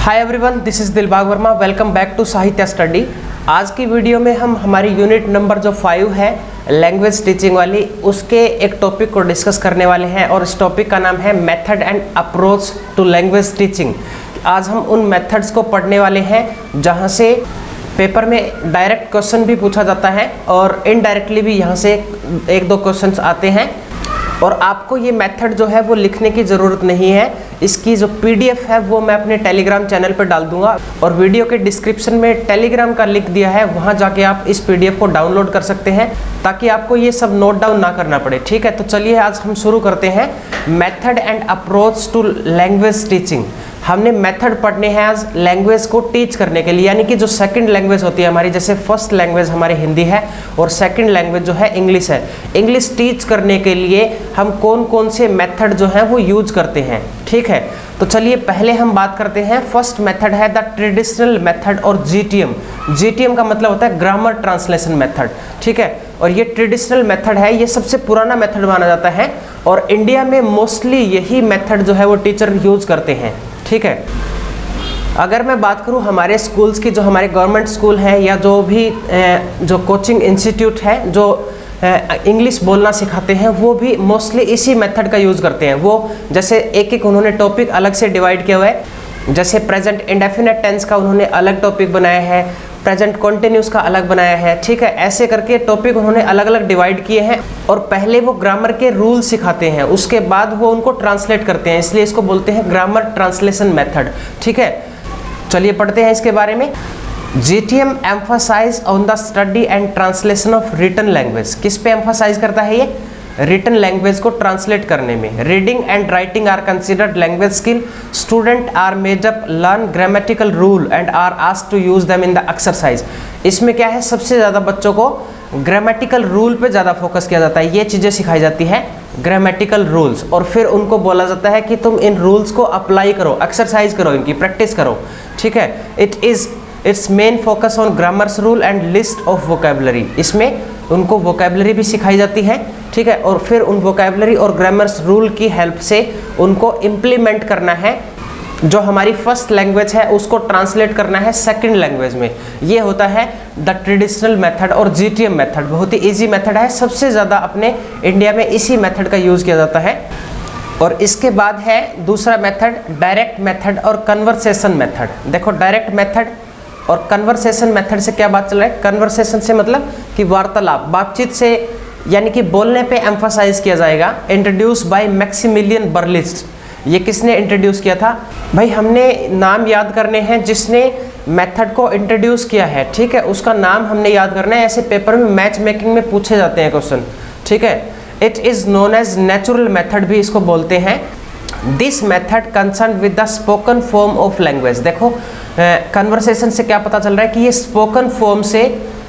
Hi everyone, this is Dilbag Verma. Welcome back to Sahitya study. आज की video में हम हमारी यूनिट नंबर जो 5 है लैंग्वेज टीचिंग वाली, उसके एक टॉपिक को डिस्कस करने वाले हैं और इस टॉपिक का नाम है method and approach to language teaching. आज हम उन मेथड्स को पढ़ने वाले हैं जहां से पेपर में डायरेक्ट क्वेश्चन भी पूछा जाता है और इनडायरेक्टली भी यहाँ से एक दो क्वेश्चंस आते हैं। और आपको ये मेथड जो है वो लिखने की ज़रूरत नहीं है। इसकी जो पीडीएफ है वो मैं अपने टेलीग्राम चैनल पर डाल दूंगा और वीडियो के डिस्क्रिप्शन में टेलीग्राम का लिंक दिया है, वहाँ जाके आप इस पीडीएफ को डाउनलोड कर सकते हैं ताकि आपको ये सब नोट डाउन ना करना पड़े। ठीक है, तो चलिए आज हम शुरू करते हैं method and approach to language teaching. हमने मेथड पढ़ने हैं आज लैंग्वेज को टीच करने के लिए, यानी कि जो सेकंड लैंग्वेज होती है हमारी, जैसे फर्स्ट लैंग्वेज हमारी हिंदी है और सेकंड लैंग्वेज जो है इंग्लिश है। इंग्लिश टीच करने के लिए हम कौन कौन से मेथड जो हैं वो यूज करते हैं। ठीक है, तो चलिए पहले हम बात करते हैं। फर्स्ट मेथड है द ट्रेडिशनल मेथड और जीटीएम। जीटीएम का मतलब होता है ग्रामर ट्रांसलेशन मेथड। ठीक है, और ये ट्रेडिशनल मेथड है, ये सबसे पुराना मेथड माना जाता है और इंडिया में मोस्टली यही मेथड जो है वो टीचर यूज करते हैं। ठीक है, अगर मैं बात करूं हमारे स्कूल्स की, जो हमारे गवर्नमेंट स्कूल हैं या जो भी जो कोचिंग इंस्टीट्यूट है जो इंग्लिश बोलना सिखाते हैं, वो भी मोस्टली इसी मेथड का यूज़ करते हैं। वो जैसे एक एक उन्होंने टॉपिक अलग से डिवाइड किया हुआ है। जैसे प्रेजेंट इंडेफिनिट टेंस का उन्होंने अलग टॉपिक बनाया है, प्रेजेंट कॉन्टिन्यूस का अलग बनाया है। ठीक है, ऐसे करके टॉपिक उन्होंने अलग अलग डिवाइड किए हैं और पहले वो ग्रामर के रूल सिखाते हैं, उसके बाद वो उनको ट्रांसलेट करते हैं, इसलिए इसको बोलते हैं ग्रामर ट्रांसलेशन मेथड। ठीक है, चलिए पढ़ते हैं इसके बारे में। GTM emphasize on the study and translation of written language. किस पे एम्फसाइज करता है ये? रिटन लैंग्वेज को ट्रांसलेट करने में। Reading and writing are considered language skill. Student are made up learn grammatical rule and are asked to use them in the exercise. इसमें क्या है, सबसे ज़्यादा बच्चों को ग्रामेटिकल रूल पे ज़्यादा फोकस किया जाता है। ये चीज़ें सिखाई जाती है, ग्रामेटिकल रूल्स, और फिर उनको बोला जाता है कि तुम इन रूल्स को अप्लाई करो, एक्सरसाइज करो, इनकी प्रैक्टिस करो। ठीक है, it's main focus on grammars rule and list of vocabulary. इसमें उनको वोकेबलरी भी सिखाई जाती है। ठीक है, और फिर उन वोकेबलरी और ग्रामर्स रूल की हेल्प से उनको इम्प्लीमेंट करना है, जो हमारी फर्स्ट लैंग्वेज है उसको ट्रांसलेट करना है सेकंड लैंग्वेज में। ये होता है द ट्रेडिशनल मेथड और जीटीएम मेथड। बहुत ही इजी मेथड है, सबसे ज़्यादा अपने इंडिया में इसी मेथड का यूज़ किया जाता है। और इसके बाद है दूसरा मेथड डायरेक्ट मेथड और कन्वर्सेशन मेथड। देखो, डायरेक्ट मेथड और कन्वर्सेशन मेथड से क्या बात चल रहा है? कन्वर्सेशन से मतलब कि वार्तालाप, बातचीत से, यानी कि बोलने पे एम्फसाइज किया जाएगा। Introduce by Maximilian Berlitz. ये किसने इंट्रोड्यूस किया था? भाई हमने नाम याद करने हैं जिसने मेथड को इंट्रोड्यूस किया है। ठीक है, उसका नाम हमने याद करना है। ऐसे पेपर में मैच मेकिंग में पूछे जाते हैं क्वेश्चन। ठीक है, it is known as natural method भी इसको बोलते हैं। This method concern with the spoken form of language. देखो, कन्वर्सेशन से क्या पता चल रहा है कि ये स्पोकन फॉर्म से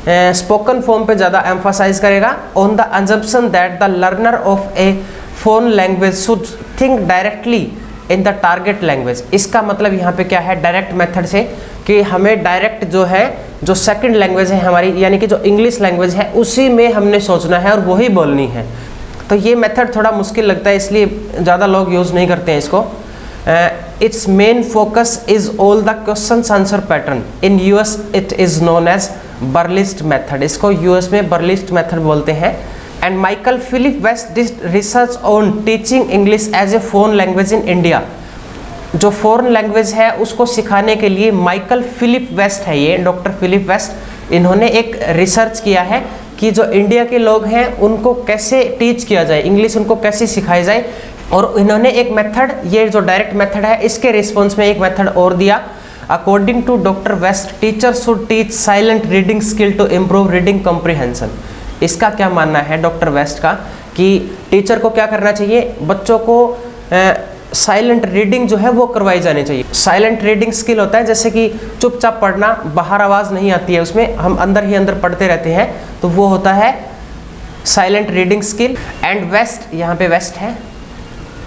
स्पोकन फॉर्म पे ज़्यादा एम्फसाइज करेगा। On the assumption that the learner of a foreign language should think directly in the target language. इसका मतलब यहाँ पे क्या है डायरेक्ट मेथड से, कि हमें डायरेक्ट जो है, जो सेकंड लैंग्वेज है हमारी, यानी कि जो इंग्लिश लैंग्वेज है, उसी में हमने सोचना है और वही बोलनी है। तो ये मेथड थोड़ा मुश्किल लगता है, इसलिए ज़्यादा लोग यूज़ नहीं करते हैं इसको। Its main focus is all the question answer pattern. In US it is known as Berlitz method. इसको यूएस में बर्लिस्ट मेथड बोलते हैं। And Michael Philip West did research on teaching English as a foreign language in India. जो foreign language है उसको सिखाने के लिए माइकल फिलिप वेस्ट है, ये डॉक्टर फिलिप वेस्ट, इन्होंने एक रिसर्च किया है कि जो इंडिया के लोग हैं उनको कैसे टीच किया जाए, इंग्लिश उनको कैसे सिखाई जाए। और इन्होंने एक मेथड, ये जो डायरेक्ट मेथड है, इसके रिस्पॉन्स में एक मेथड और दिया। According to doctor West, teacher should teach silent reading skill to improve reading comprehension. इसका क्या मानना है डॉक्टर वेस्ट का कि टीचर को क्या करना चाहिए, बच्चों को साइलेंट रीडिंग जो है वो करवाई जानी चाहिए। साइलेंट रीडिंग स्किल होता है जैसे कि चुपचाप पढ़ना, बाहर आवाज़ नहीं आती है उसमें, हम अंदर ही अंदर पढ़ते रहते हैं, तो वो होता है silent reading skill. And West, यहाँ पे वेस्ट है,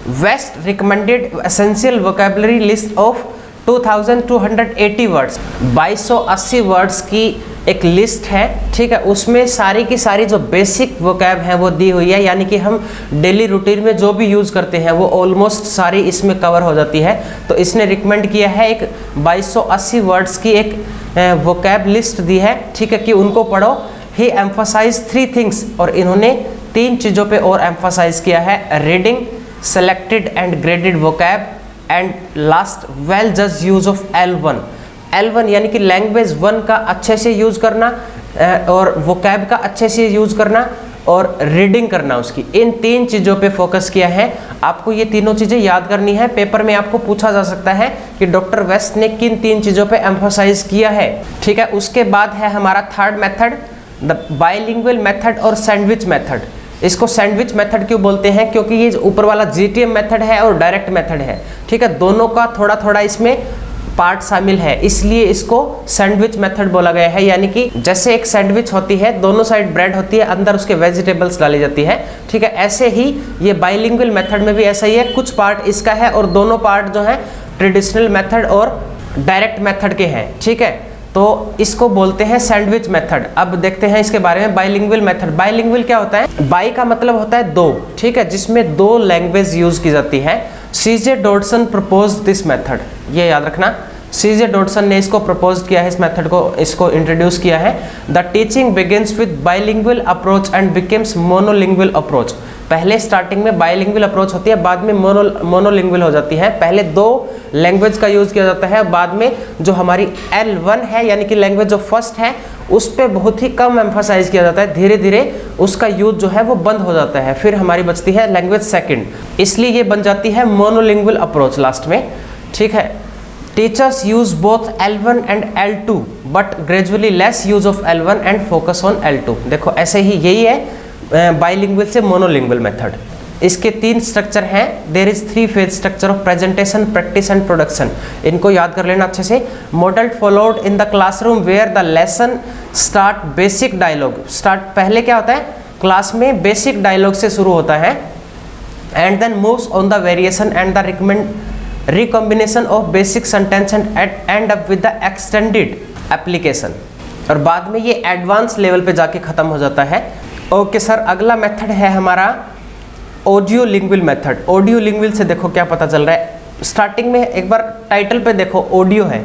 West recommended essential vocabulary list of 2280 words, 2280 words की एक लिस्ट है, ठीक है। उसमें सारी की सारी जो बेसिक वोकैब है वो दी हुई है, यानी कि हम डेली रूटीन में जो भी यूज़ करते हैं वो ऑलमोस्ट सारी इसमें कवर हो जाती है। तो इसने रिकमेंड किया है एक 2280 वर्ड्स की एक वोकैब लिस्ट दी है, ठीक है, कि उनको पढ़ो। ही एम्फसाइज 3 थिंग्स, और इन्होंने 3 चीज़ों पे और एम्फसाइज किया है, reading, selected and graded vocab, and last well जज यूज ऑफ L1 यानी कि लैंग्वेज 1 का अच्छे से यूज़ करना, और वोकैब का अच्छे से यूज़ करना, और रीडिंग करना उसकी। इन 3 चीज़ों पे फोकस किया है। आपको ये तीनों चीज़ें याद करनी है। पेपर में आपको पूछा जा सकता है कि डॉक्टर वेस्ट ने किन 3 चीज़ों पे एम्फसाइज किया है, ठीक है। उसके बाद है हमारा third method, the bilingual method और सैंडविच मेथड। इसको सैंडविच मेथड क्यों बोलते हैं? क्योंकि ये ऊपर वाला GTM मेथड है और डायरेक्ट मेथड है, ठीक है। दोनों का थोड़ा थोड़ा इसमें पार्ट शामिल है, इसलिए इसको सैंडविच मेथड बोला गया है। यानी कि जैसे एक सैंडविच होती है, दोनों साइड ब्रेड होती है, अंदर उसके वेजिटेबल्स डाली जाती है, ठीक है। ऐसे ही ये बाइलिंगुअल मेथड में भी ऐसा ही है, कुछ पार्ट इसका है और दोनों पार्ट जो है ट्रेडिशनल मेथड और डायरेक्ट मेथड के हैं, ठीक है। तो इसको बोलते हैं सैंडविच मेथड। अब देखते हैं इसके बारे में। बाइलिंगुअल मेथड, बाइलिंगुअल क्या होता है? बाई का मतलब होता है 2, ठीक है, जिसमें 2 लैंग्वेज यूज की जाती है। CJ डॉडसन प्रपोज दिस मेथड, ये याद रखना, CJ डॉडसन ने इसको प्रपोज किया है, इस मेथड को, इसको इंट्रोड्यूस किया है। The teaching begins with bilingual approach and becomes monolingual approach. पहले स्टार्टिंग में बाइलिंगुअल अप्रोच होती है, बाद में मोनोलिंगुअल हो जाती है। पहले 2 लैंग्वेज का यूज़ किया जाता है, बाद में जो हमारी L1 है यानी कि लैंग्वेज जो फर्स्ट है उस पर बहुत ही कम एम्फसाइज किया जाता है, धीरे धीरे उसका यूज जो है वो बंद हो जाता है। फिर हमारी बचती है लैंग्वेज सेकंड, इसलिए ये बन जाती है मोनोलिंगुअल अप्रोच लास्ट में, ठीक है। Teachers use both L1 and L2 but gradually less use of L1 and focus on L2। देखो ऐसे ही यही है बाइलिंगुअल से मोनोलिंगुअल मेथड। इसके 3 स्ट्रक्चर हैं। There is 3 phase structure of presentation, practice and production. इनको याद कर लेना अच्छे से। Model followed in the classroom where the lesson start basic dialogue. Start पहले क्या होता है? क्लास में बेसिक डायलॉग से शुरू होता है, and then moves on the variation and the recombination of basic sentence and end up with the extended application. और बाद में ये एडवांस लेवल पे जाके खत्म हो जाता है। ओके सर, अगला मेथड है हमारा audio lingual method. Audio lingual से देखो क्या पता चल रहा है। स्टार्टिंग में एक बार टाइटल पे देखो ऑडियो है,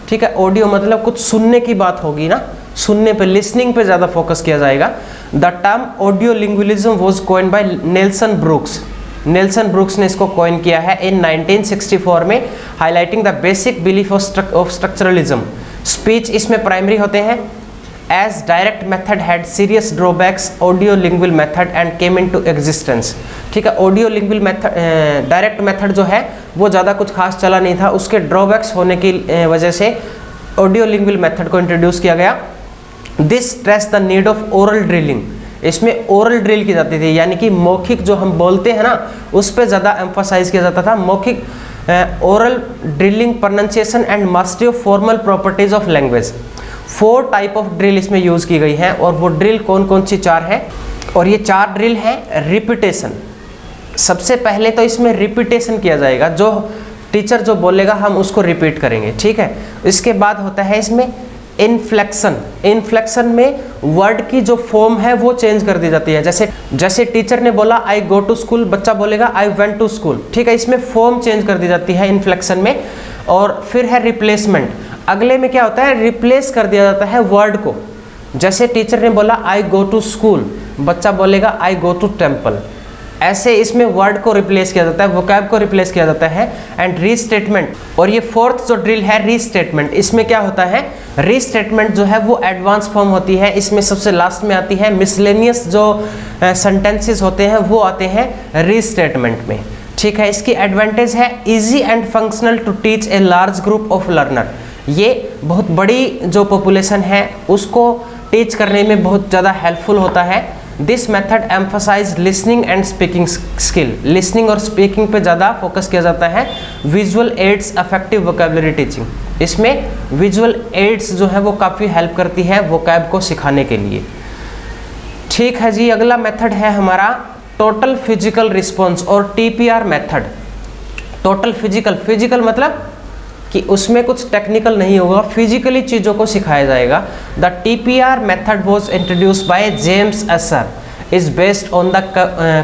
ठीक है। ऑडियो मतलब कुछ सुनने की बात होगी ना, सुनने पे, लिसनिंग पे ज़्यादा फोकस किया जाएगा। The term audio lingualism was coined by Nelson Brooks. Nelson Brooks ने इसको कॉइन किया है इन 1964 में, highlighting the basic belief of structuralism. Speech इसमें प्राइमरी होते हैं। As direct method had serious drawbacks, audio lingual method and came into existence, ठीक है। Audio lingual method, direct method जो है वो ज़्यादा कुछ खास चला नहीं था, उसके ड्रॉबैक्स होने की वजह से ऑडियो लिंगुअल मेथड को इंट्रोड्यूस किया गया। This stress the need of oral drilling. इसमें ओरल ड्रिल की जाती थी, यानी कि मौखिक जो हम बोलते हैं ना उस पर ज़्यादा एम्फोसाइज किया जाता था। मौखिक, oral drilling, pronunciation and mastery of formal properties of language. 4 type of drill इसमें यूज़ की गई हैं, और वो ड्रिल कौन कौन सी 4 हैं? और ये 4 ड्रिल हैं। रिपीटेशन, सबसे पहले तो इसमें रिपीटेशन किया जाएगा, जो टीचर जो बोलेगा हम उसको रिपीट करेंगे, ठीक है। इसके बाद होता है इसमें इन्फ्लेक्शन। इन्फ्लेक्शन में वर्ड की जो फॉर्म है वो चेंज कर दी जाती है। जैसे टीचर ने बोला आई गो टू स्कूल, बच्चा बोलेगा आई वेंट टू स्कूल, ठीक है। इसमें फॉर्म चेंज कर दी जाती है इन्फ्लेक्शन में। और फिर है रिप्लेसमेंट। अगले में क्या होता है? रिप्लेस कर दिया जाता है वर्ड को। जैसे टीचर ने बोला आई गो टू स्कूल, बच्चा बोलेगा आई गो टू टेम्पल। ऐसे इसमें वर्ड को रिप्लेस किया जाता है, वोकैब को रिप्लेस किया जाता है। And restatement. और ये 4th जो ड्रिल है रीस्टेटमेंट, इसमें क्या होता है? रीस्टेटमेंट जो है वो एडवांस फॉर्म होती है। इसमें सबसे लास्ट में आती है। मिसलेनियस जो सेंटेंसेस होते हैं वो आते हैं रीस्टेटमेंट में, ठीक है। इसकी एडवांटेज है easy and functional to teach a large group of learner. ये बहुत बड़ी जो पॉपुलेशन है उसको टीच करने में बहुत ज़्यादा हेल्पफुल होता है। This method emphasize listening and speaking skill. Listening और स्पीकिंग पे ज़्यादा फोकस किया जाता है। Visual aids affective vocabulary teaching. इसमें विजुअल एड्स जो है वो काफ़ी हेल्प करती है वोकैब को सिखाने के लिए, ठीक है जी। अगला मेथड है हमारा टोटल फिजिकल रिस्पॉन्स और TPR method. Total physical, physical मतलब कि उसमें कुछ टेक्निकल नहीं होगा, फिजिकली चीज़ों को सिखाया जाएगा। The TPR method was introduced by James Acer, is based on the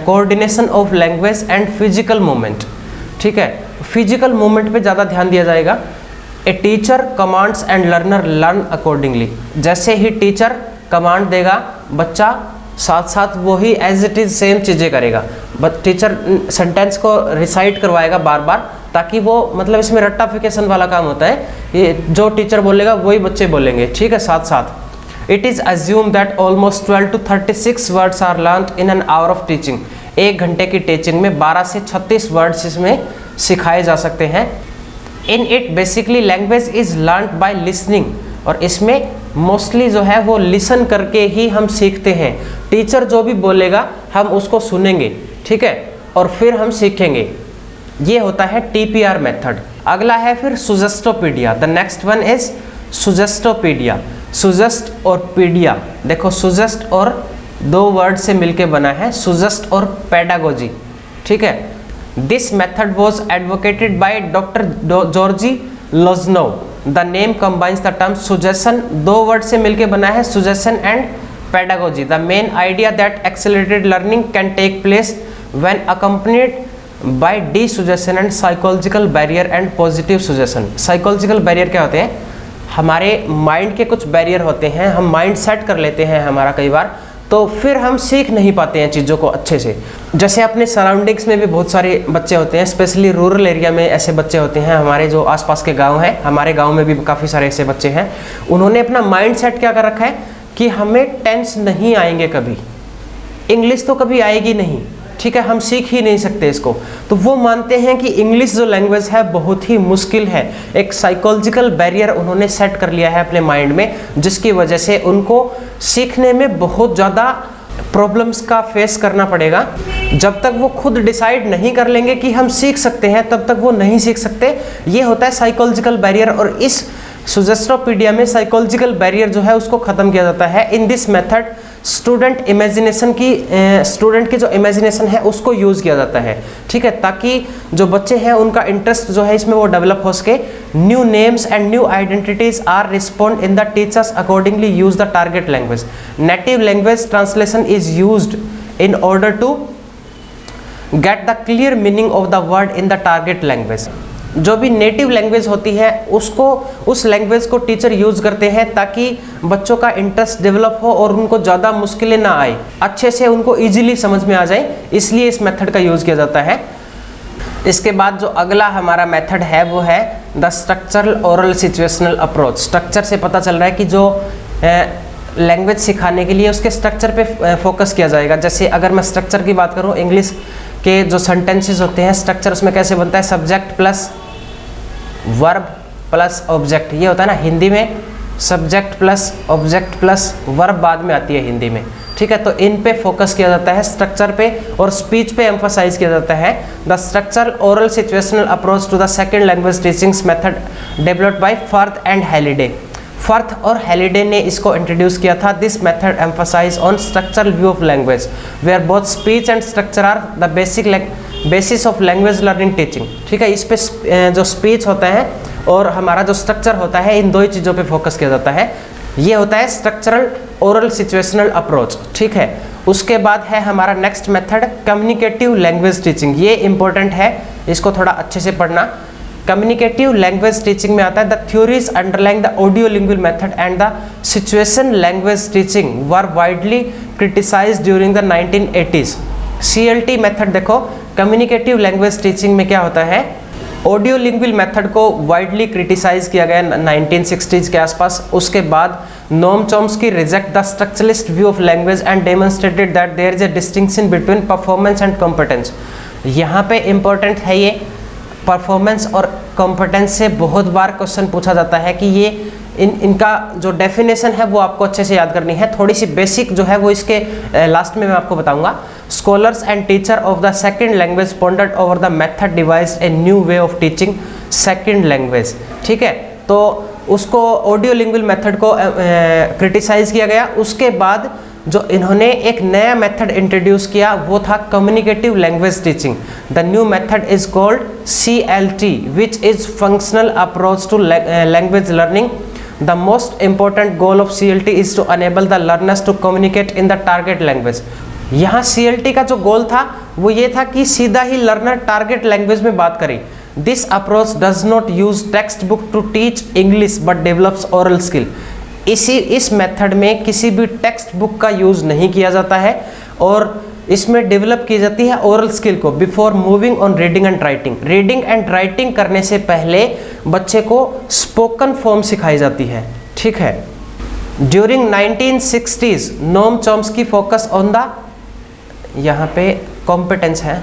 coordination of language and physical movement. ठीक है, फिजिकल मूवमेंट पे ज़्यादा ध्यान दिया जाएगा। A teacher commands and learner learn accordingly, जैसे ही टीचर कमांड देगा बच्चा साथ साथ वही एज इट इज़ सेम चीज़ें करेगा। बट टीचर सेंटेंस को रिसाइट करवाएगा बार बार, ताकि वो मतलब इसमें रट्टाफिकेशन वाला काम होता है, ये जो टीचर बोलेगा वही बच्चे बोलेंगे। ठीक है, साथ साथ it is assume that almost 12 to 36 words are learned in an hour of teaching. 1 घंटे की टीचिंग में 12 से 36 वर्ड्स इसमें सिखाए जा सकते हैं। In it basically language is learn by listening, और इसमें मोस्टली जो है वो लिसन करके ही हम सीखते हैं। टीचर जो भी बोलेगा हम उसको सुनेंगे, ठीक है, और फिर हम सीखेंगे। ये होता है TPR मेथड। अगला है फिर suggestopedia. The next one is suggestopedia. Suggest और पीडिया, देखो सुजेस्ट और 2 वर्ड से मिलके बना है, सुजेस्ट और पेडागोजी। ठीक है, this method was advocated by doctor Georgi Lozanov. The name combines the term suggestion, 2 word से मिलके बना है, suggestion and pedagogy. The main idea that accelerated learning can take place when accompanied by the suggestion and psychological barrier and positive suggestion. Psychological barrier क्या होते हैं? हमारे mind के कुछ बैरियर होते हैं, हम माइंड सेट कर लेते हैं हमारा कई बार, तो फिर हम सीख नहीं पाते हैं चीज़ों को अच्छे से। जैसे अपने सराउंडिंग्स में भी बहुत सारे बच्चे होते हैं, स्पेशली रूरल एरिया में ऐसे बच्चे होते हैं। हमारे जो आसपास के गांव हैं, हमारे गांव में भी काफ़ी सारे ऐसे बच्चे हैं, उन्होंने अपना माइंड सेट क्या कर रखा है कि हमें टेंस नहीं आएंगे कभी, इंग्लिश तो कभी आएगी नहीं, ठीक है, हम सीख ही नहीं सकते इसको। तो वो मानते हैं कि इंग्लिश जो लैंग्वेज है बहुत ही मुश्किल है। एक साइकोलॉजिकल बैरियर उन्होंने सेट कर लिया है अपने माइंड में, जिसकी वजह से उनको सीखने में बहुत ज़्यादा प्रॉब्लम्स का फेस करना पड़ेगा। जब तक वो खुद डिसाइड नहीं कर लेंगे कि हम सीख सकते हैं, तब तक वो नहीं सीख सकते। ये होता है साइकोलॉजिकल बैरियर, और इस सुजेस्टोपीडिया में साइकोलॉजिकल बैरियर जो है उसको ख़त्म किया जाता है। इन दिस मेथड स्टूडेंट की जो इमेजिनेशन है उसको यूज़ किया जाता है, ठीक है, ताकि जो बच्चे हैं उनका इंटरेस्ट जो है इसमें वो डेवलप हो सके। New names and new identities are respond in the teachers accordingly use the target language. Native language translation is used in order to get the clear meaning of the word in the target language. जो भी native language होती है उसको, उस language को teacher use करते हैं ताकि बच्चों का इंटरेस्ट डेवलप हो और उनको ज़्यादा मुश्किलें ना आए, अच्छे से उनको इजीली समझ में आ जाए, इसलिए इस मेथड का यूज़ किया जाता है। इसके बाद जो अगला हमारा मेथड है वो है the structural oral situational approach. Structure से पता चल रहा है कि जो लैंग्वेज सिखाने के लिए उसके स्ट्रक्चर पे फोकस किया जाएगा। जैसे अगर मैं स्ट्रक्चर की बात करूँ, इंग्लिश के जो सेंटेंसेस होते हैं, स्ट्रक्चर उसमें कैसे बनता है? Subject plus verb plus object, ये होता है ना। हिंदी में subject plus object plus verb बाद में आती है हिंदी में, ठीक है। तो इन पे फोकस किया जाता है, स्ट्रक्चर पे और स्पीच पे एम्फोसाइज किया जाता है। The structural oral situational approach to the second language teachings method developed by Firth and Halliday. Firth और हेलिडे ने इसको इंट्रोड्यूस किया था। This method emphasize on structural view of language where both speech and structure are the basis of language learning teaching, ठीक है। इस पे जो स्पीच होता है और हमारा जो स्ट्रक्चर होता है, इन दो ही चीज़ों पे फोकस किया जाता है। ये होता है स्ट्रक्चरल ओरल सिचुएशनल अप्रोच, ठीक है। उसके बाद है हमारा next method communicative language teaching. ये इंपॉर्टेंट है, इसको थोड़ा अच्छे से पढ़ना। कम्युनिकेटिव लैंग्वेज टीचिंग में आता है the theories underlying the audio lingual method and the situation language teaching were widely criticized during the 1980s। CLT method देखो, कम्युनिकेटिव लैंग्वेज टीचिंग में क्या होता है? ऑडियो लिंगुअल मेथड को वाइडली क्रिटिसाइज किया गया 1960s के आसपास। उसके बाद Noam Chomsky reject the structuralist view of language and demonstrated that there is a distinction between performance and competence. यहाँ पे इंपॉर्टेंट है ये परफॉर्मेंस और कॉम्पिटेंस से बहुत बार क्वेश्चन पूछा जाता है कि ये इनका जो डेफिनेशन है वो आपको अच्छे से याद करनी है। थोड़ी सी बेसिक जो है वो इसके लास्ट में मैं आपको बताऊंगा। Scholars and teacher of the second language pondered over the method devised a new way of teaching second language, ठीक है। तो उसको ऑडियो लिंगुअल मेथड को क्रिटिसाइज किया गया। उसके बाद जो इन्होंने एक नया मेथड इंट्रोड्यूस किया वो था communicative language teaching. The new method is called CLT which is functional approach to language learning. The most important goal of CLT is to enable the learners to communicate in the target language. यहाँ CLT का जो गोल था वो ये था कि सीधा ही learner target language में बात करे। This approach does not use text book to teach English but develops oral skill. इस मेथड में किसी भी टेक्स्ट बुक का यूज नहीं किया जाता है और इसमें डेवलप की जाती है ओरल स्किल को before moving on reading and writing. Reading and writing करने से पहले बच्चे को स्पोकन फॉर्म सिखाई जाती है, ठीक है। During 1960s Noam Chomsky focus on the, यहाँ पे कॉम्पिटेंस है,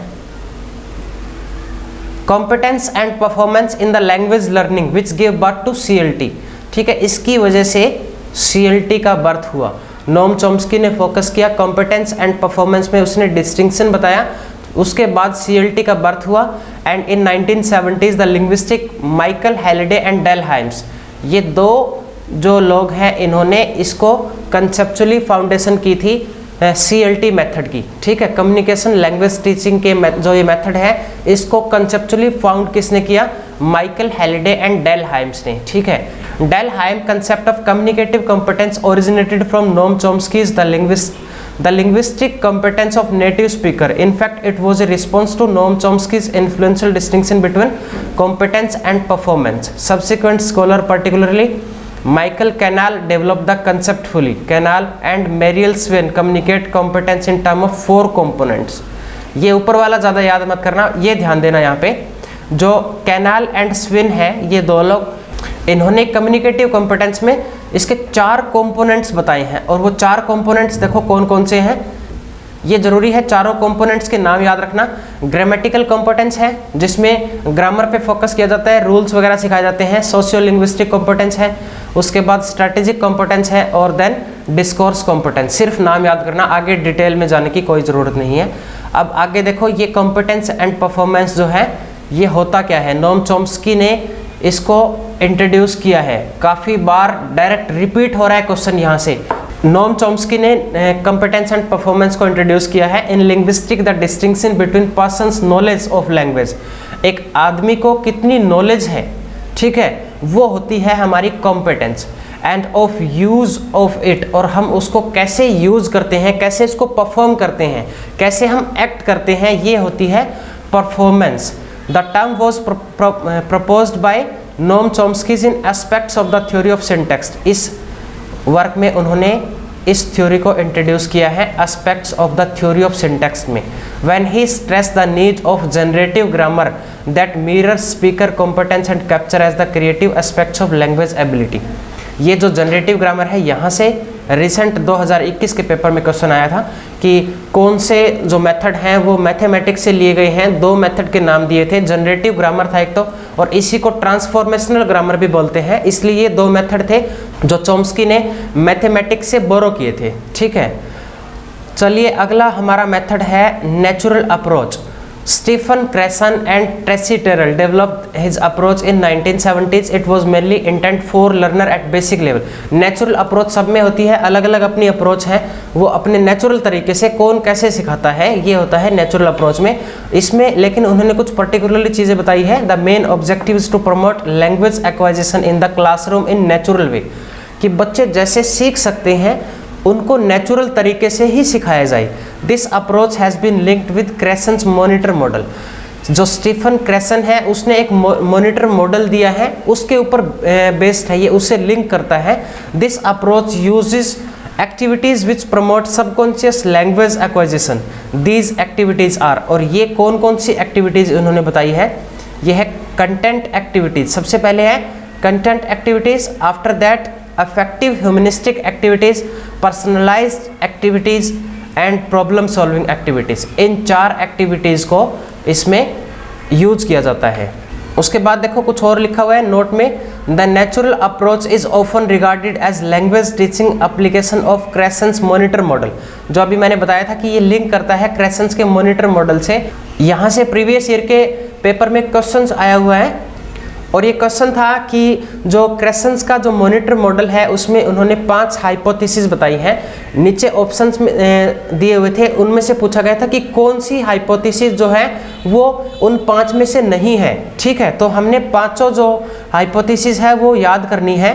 competence and performance in the language learning which give birth to CLT, ठीक है। इसकी वजह से CLT का बर्थ हुआ। नोम चॉम्स्की ने फोकस किया कॉम्पिटेंस एंड परफॉर्मेंस में, उसने डिस्टिंक्शन बताया, उसके बाद CLT का बर्थ हुआ। And in 1970s the linguistic Michael Halliday and Dell Hymes, ये दो जो लोग हैं इन्होंने इसको कंसेप्चुअली फाउंडेशन की थी CLT मेथड की, ठीक है। कम्युनिकेशन लैंग्वेज टीचिंग के जो ये मेथड है इसको कंसेप्चुअली फाउंड किसने किया? Michael Halliday and Dell Hymes ने, ठीक है। Dell Hymes concept of communicative competence originated from Noam Chomsky's the linguistic competence of native speaker. In fact, it was a response to Noam Chomsky's influential distinction between competence and performance. Subsequent scholar, particularly Michael Canal, developed the concept fully. Canal and Mariel Swain communicate competence in terms of 4 components. ये ऊपर वाला ज़्यादा याद मत करना, ये ध्यान देना। यहाँ पे जो कैनाल एंड स्विन है, ये दो लोग, इन्होंने कम्युनिकेटिव कॉम्पिटेंस में इसके 4 कंपोनेंट्स बताए हैं। और वो 4 कंपोनेंट्स देखो कौन कौन से हैं, ये जरूरी है चारों कंपोनेंट्स के नाम याद रखना। ग्रामेटिकल कॉम्पिटेंस है जिसमें ग्रामर पे फोकस किया जाता है, रूल्स वगैरह सिखाए जाते हैं। सोशियो लिंग्विस्टिक कॉम्पिटेंस है, उसके बाद स्ट्रेटेजिक कॉम्पिटेंस है, और देन डिस्कोर्स कॉम्पिटेंस। सिर्फ नाम याद करना, आगे डिटेल में जाने की कोई ज़रूरत नहीं है। अब आगे देखो, ये कॉम्पिटेंस एंड परफॉर्मेंस जो है ये होता क्या है। नोम चॉम्स्की ने इसको इंट्रोड्यूस किया है, काफ़ी बार डायरेक्ट रिपीट हो रहा है क्वेश्चन यहाँ से। नोम चॉम्स्की ने कॉम्पिटेंस एंड परफॉर्मेंस को इंट्रोड्यूस किया है। इन linguistic the distinction between persons knowledge of language, एक आदमी को कितनी नॉलेज है, ठीक है, वो होती है हमारी competence, end of use of it, और हम उसको कैसे यूज करते हैं, कैसे इसको परफॉर्म करते हैं, कैसे हम एक्ट करते हैं, ये होती है performance. The term was proposed by Noam Chomsky in aspects of the theory of syntax. इस वर्क में उन्होंने इस थ्योरी को इंट्रोड्यूस किया है aspects of the theory of syntax में। When he stress the need of generative grammar that mirrors speaker competence and capture as the creative aspects of language ability. ये जो जनरेटिव ग्रामर है, यहाँ से recent 2021 के paper में question आया था कि कौन से जो मेथड हैं वो मैथमेटिक्स से लिए गए हैं। 2 मेथड के नाम दिए थे, जनरेटिव ग्रामर था एक तो, और इसी को ट्रांसफॉर्मेशनल ग्रामर भी बोलते हैं। इसलिए ये 2 मेथड थे जो चॉम्स्की ने मैथमेटिक्स से बोरो किए थे, ठीक है। चलिए अगला हमारा मेथड है natural approach. Stephen Krashen and Tracy Terrell developed his approach in 1970s. It was mainly intent for learner at basic level. Natural approach सब में होती है, अलग अलग अपनी अप्रोच है, वो अपने नेचुरल तरीके से कौन कैसे सिखाता है, ये होता है नेचुरल अप्रोच में। इसमें लेकिन उन्होंने कुछ पर्टिकुलरली चीज़ें बताई है। The main objective is to promote language acquisition in the classroom in natural way, कि बच्चे जैसे सीख सकते हैं उनको नेचुरल तरीके से ही सिखाया जाए। This approach has been linked with Krashen's monitor model. जो स्टीफन क्रेसन है उसने एक मॉनिटर मॉडल दिया है, उसके ऊपर बेस्ड है ये, उससे लिंक करता है। This approach uses activities which promote subconscious language acquisition. These activities are, और ये कौन कौन सी एक्टिविटीज़ उन्होंने बताई है, ये है कंटेंट एक्टिविटीज़। सबसे पहले है content activities, after that affective humanistic activities, personalised activities and problem solving activities. In 4 activities को इसमें यूज किया जाता है। उसके बाद देखो कुछ और लिखा हुआ है नोट में, the natural approach is often regarded as language teaching application of Krashen's monitor model. जो अभी मैंने बताया था कि ये लिंक करता है क्रेसन्स के मॉनिटर मॉडल से। यहाँ से प्रीवियस ईयर के पेपर में क्वेश्चंस आया हुआ है, और ये क्वेश्चन था कि जो क्रेसेंस का जो मॉनिटर मॉडल है उसमें उन्होंने 5 हाइपोथेसिस बताई हैं। नीचे ऑप्शंस में दिए हुए थे, उनमें से पूछा गया था कि कौन सी हाइपोथेसिस जो है वो उन 5 में से नहीं है। ठीक है, तो हमने पांचों जो हाइपोथेसिस है वो याद करनी है।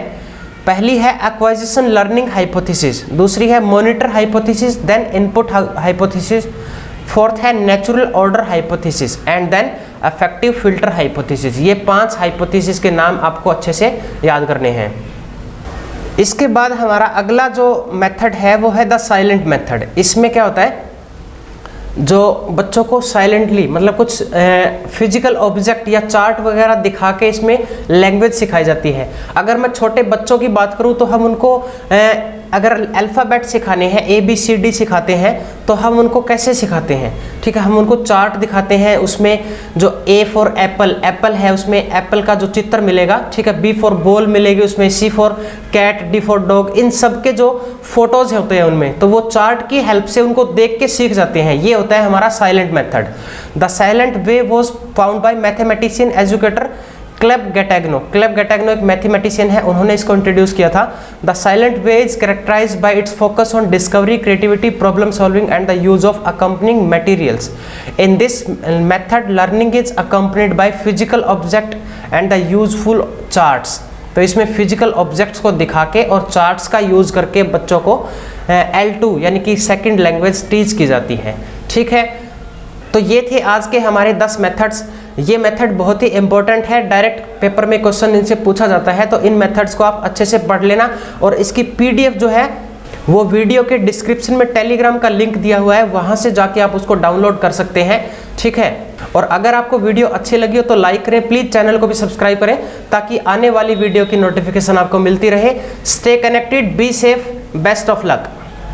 पहली है एक्वाजिशन लर्निंग हाइपोथेसिस, दूसरी है monitor hypothesis, then input hypothesis, fourth है natural order hypothesis and then affective filter hypothesis. ये 5 हाइपोथेसिस के नाम आपको अच्छे से याद करने हैं। इसके बाद हमारा अगला जो मेथड है वो है द साइलेंट मेथड। इसमें क्या होता है, जो बच्चों को साइलेंटली मतलब कुछ फिजिकल ऑब्जेक्ट या चार्ट वगैरह दिखा के इसमें लैंग्वेज सिखाई जाती है। अगर मैं छोटे बच्चों की बात करूं तो हम उनको अगर अल्फ़ाबेट सिखाने हैं, ABCD सिखाते हैं, तो हम उनको कैसे सिखाते हैं? ठीक है, हम उनको चार्ट दिखाते हैं, उसमें जो A फॉर एप्पल, एप्पल है उसमें एप्पल का जो चित्र मिलेगा। ठीक है, B फॉर बॉल मिलेगी उसमें, C for cat, D for dog, इन सब के जो फोटोज होते हैं उनमें, तो वो चार्ट की हेल्प से उनको देख के सीख जाते हैं। ये होता है हमारा silent method. The silent way was found by mathematician educator Caleb Gattegno. Caleb Gattegno एक मैथमेटिशियन है, उन्होंने इसको इंट्रोड्यूस किया था। The silent way is characterized by its focus on discovery, creativity, problem solving and the use of accompanying materials. In this method learning is accompanied by physical object and the useful charts. तो इसमें physical objects को दिखा के और charts का use करके बच्चों को L2 यानी कि सेकंड लैंग्वेज टीच की जाती है। ठीक है, तो ये थे आज के हमारे 10 मेथड्स। ये मेथड बहुत ही इंपॉर्टेंट है, डायरेक्ट पेपर में क्वेश्चन इनसे पूछा जाता है, तो इन मेथड्स को आप अच्छे से पढ़ लेना। और इसकी PDF जो है वो वीडियो के डिस्क्रिप्शन में टेलीग्राम का लिंक दिया हुआ है, वहां से जाके आप उसको डाउनलोड कर सकते हैं। ठीक है, और अगर आपको वीडियो अच्छी लगी हो तो लाइक करें, प्लीज चैनल को भी सब्सक्राइब करें ताकि आने वाली वीडियो की नोटिफिकेशन आपको मिलती रहे। Stay connected, be safe, best of luck.